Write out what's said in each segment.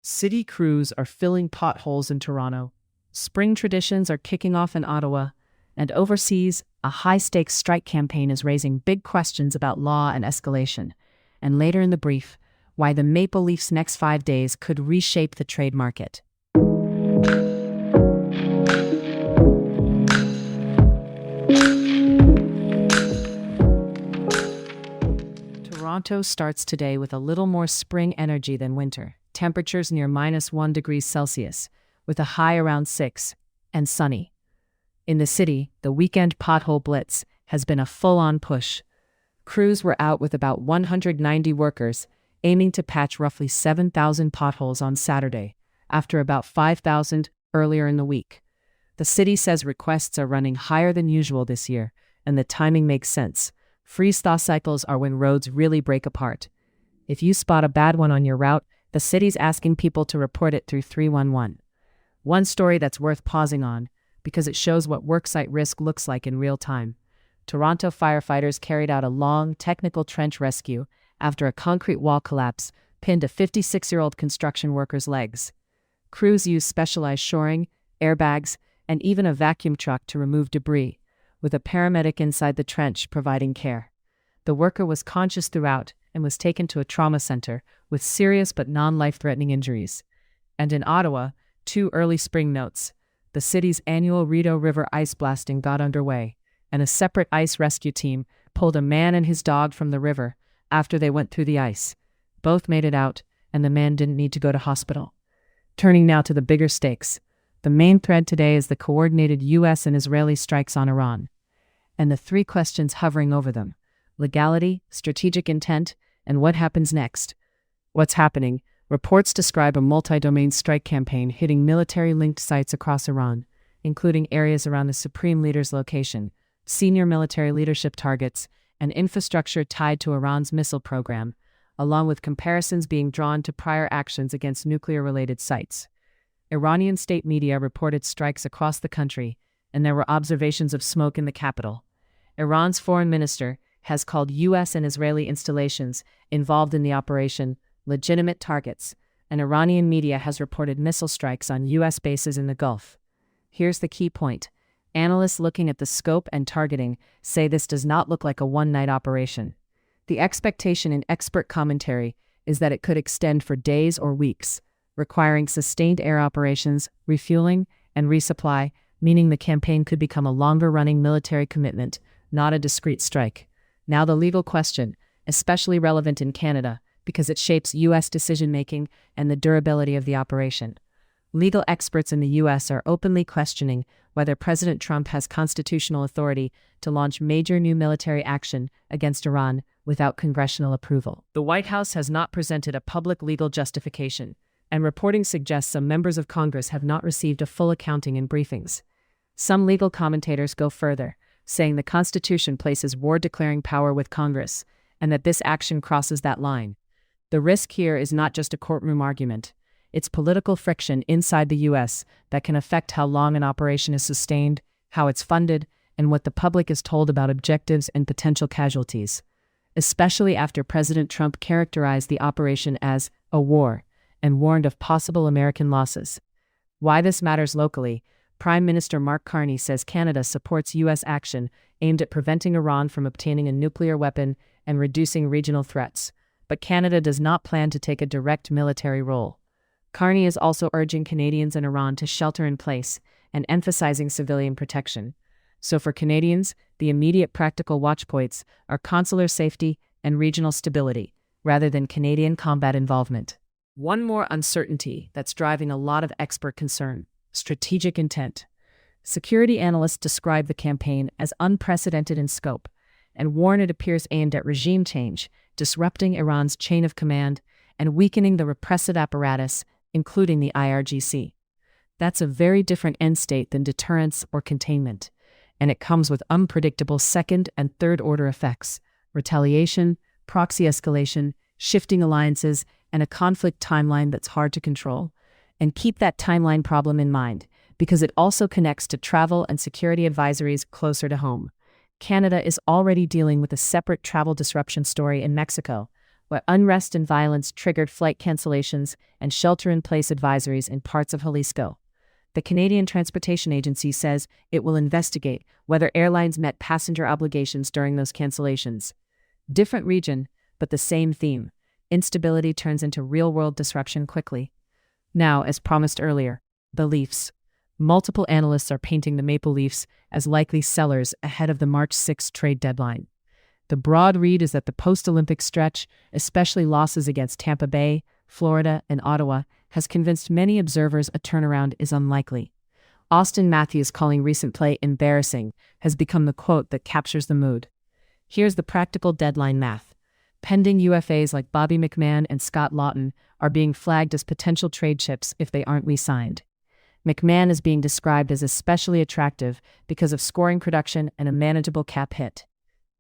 City crews are filling potholes in Toronto. Spring traditions are kicking off in Ottawa. And overseas, a high-stakes strike campaign is raising big questions about law and escalation. And later in the brief, why the Maple Leafs' next 5 days could reshape the trade market. Toronto starts today with a little more spring energy than winter. Temperatures near -1 degrees Celsius, with a high around 6, and sunny. In the city, the weekend pothole blitz has been a full-on push. Crews were out with about 190 workers, aiming to patch roughly 7,000 potholes on Saturday, after about 5,000 earlier in the week. The city says requests are running higher than usual this year, and the timing makes sense. Freeze-thaw cycles are when roads really break apart. If you spot a bad one on your route, the city's asking people to report it through 311. One story that's worth pausing on, because it shows what worksite risk looks like in real time. Toronto firefighters carried out a long, technical trench rescue after a concrete wall collapse pinned a 56-year-old construction worker's legs. Crews used specialized shoring, airbags, and even a vacuum truck to remove debris, with a paramedic inside the trench providing care. The worker was conscious throughout and was taken to a trauma center with serious but non-life-threatening injuries. And in Ottawa, 2 early spring notes. The city's annual Rideau River ice blasting got underway, and a separate ice rescue team pulled a man and his dog from the river after they went through the ice. Both made it out, and the man didn't need to go to hospital. Turning now to the bigger stakes. The main thread today is the coordinated U.S. and Israeli strikes on Iran, and the 3 questions hovering over them: legality, strategic intent, and what happens next. What's happening? Reports describe a multi-domain strike campaign hitting military-linked sites across Iran, including areas around the Supreme Leader's location, senior military leadership targets, and infrastructure tied to Iran's missile program, along with comparisons being drawn to prior actions against nuclear-related sites. Iranian state media reported strikes across the country, and there were observations of smoke in the capital. Iran's foreign minister has called U.S. and Israeli installations involved in the operation legitimate targets, and Iranian media has reported missile strikes on U.S. bases in the Gulf. Here's the key point. Analysts looking at the scope and targeting say this does not look like a one-night operation. The expectation in expert commentary is that it could extend for days or weeks, requiring sustained air operations, refueling, and resupply, meaning the campaign could become a longer-running military commitment, not a discrete strike. Now the legal question, especially relevant in Canada, because it shapes U.S. decision-making and the durability of the operation. Legal experts in the U.S. are openly questioning whether President Trump has constitutional authority to launch major new military action against Iran without congressional approval. The White House has not presented a public legal justification, and reporting suggests some members of Congress have not received a full accounting in briefings. Some legal commentators go further, saying the Constitution places war-declaring power with Congress, and that this action crosses that line. The risk here is not just a courtroom argument. It's political friction inside the U.S. that can affect how long an operation is sustained, how it's funded, and what the public is told about objectives and potential casualties, especially after President Trump characterized the operation as a war and warned of possible American losses. Why this matters locally, Prime Minister Mark Carney says Canada supports U.S. action aimed at preventing Iran from obtaining a nuclear weapon and reducing regional threats, but Canada does not plan to take a direct military role. Carney is also urging Canadians and Iran to shelter in place and emphasizing civilian protection. So for Canadians, the immediate practical watchpoints are consular safety and regional stability, rather than Canadian combat involvement. One more uncertainty that's driving a lot of expert concern: strategic intent. Security analysts describe the campaign as unprecedented in scope and warn it appears aimed at regime change, disrupting Iran's chain of command and weakening the repressive apparatus, including the IRGC. That's a very different end state than deterrence or containment, and it comes with unpredictable second and third order effects: retaliation, proxy escalation, shifting alliances, and a conflict timeline that's hard to control. And keep that timeline problem in mind, because it also connects to travel and security advisories closer to home. Canada is already dealing with a separate travel disruption story in Mexico, where unrest and violence triggered flight cancellations and shelter-in-place advisories in parts of Jalisco. The Canadian Transportation Agency says it will investigate whether airlines met passenger obligations during those cancellations. Different region, but the same theme. Instability turns into real-world disruption quickly. Now, as promised earlier, the Leafs. Multiple analysts are painting the Maple Leafs as likely sellers ahead of the March 6 trade deadline. The broad read is that the post-Olympic stretch, especially losses against Tampa Bay, Florida, and Ottawa, has convinced many observers a turnaround is unlikely. Austin Matthews calling recent play embarrassing has become the quote that captures the mood. Here's the practical deadline math. Pending UFAs like Bobby McMahon and Scott Lawton are being flagged as potential trade chips if they aren't re-signed. McMahon is being described as especially attractive because of scoring production and a manageable cap hit.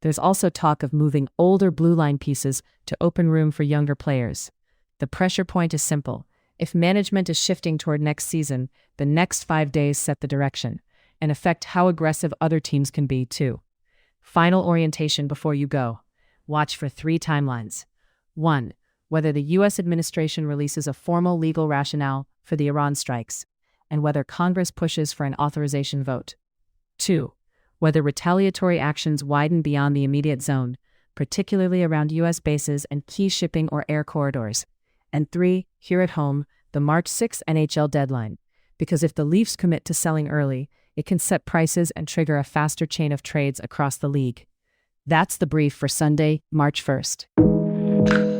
There's also talk of moving older blue line pieces to open room for younger players. The pressure point is simple. If management is shifting toward next season, the next 5 days set the direction and affect how aggressive other teams can be, too. Final orientation before you go. Watch for 3 timelines. 1. Whether the U.S. administration releases a formal legal rationale for the Iran strikes, and whether Congress pushes for an authorization vote. 2. Whether retaliatory actions widen beyond the immediate zone, particularly around U.S. bases and key shipping or air corridors. And 3, here at home, the March 6 NHL deadline. Because if the Leafs commit to selling early, it can set prices and trigger a faster chain of trades across the league. That's the brief for Sunday, March 1st.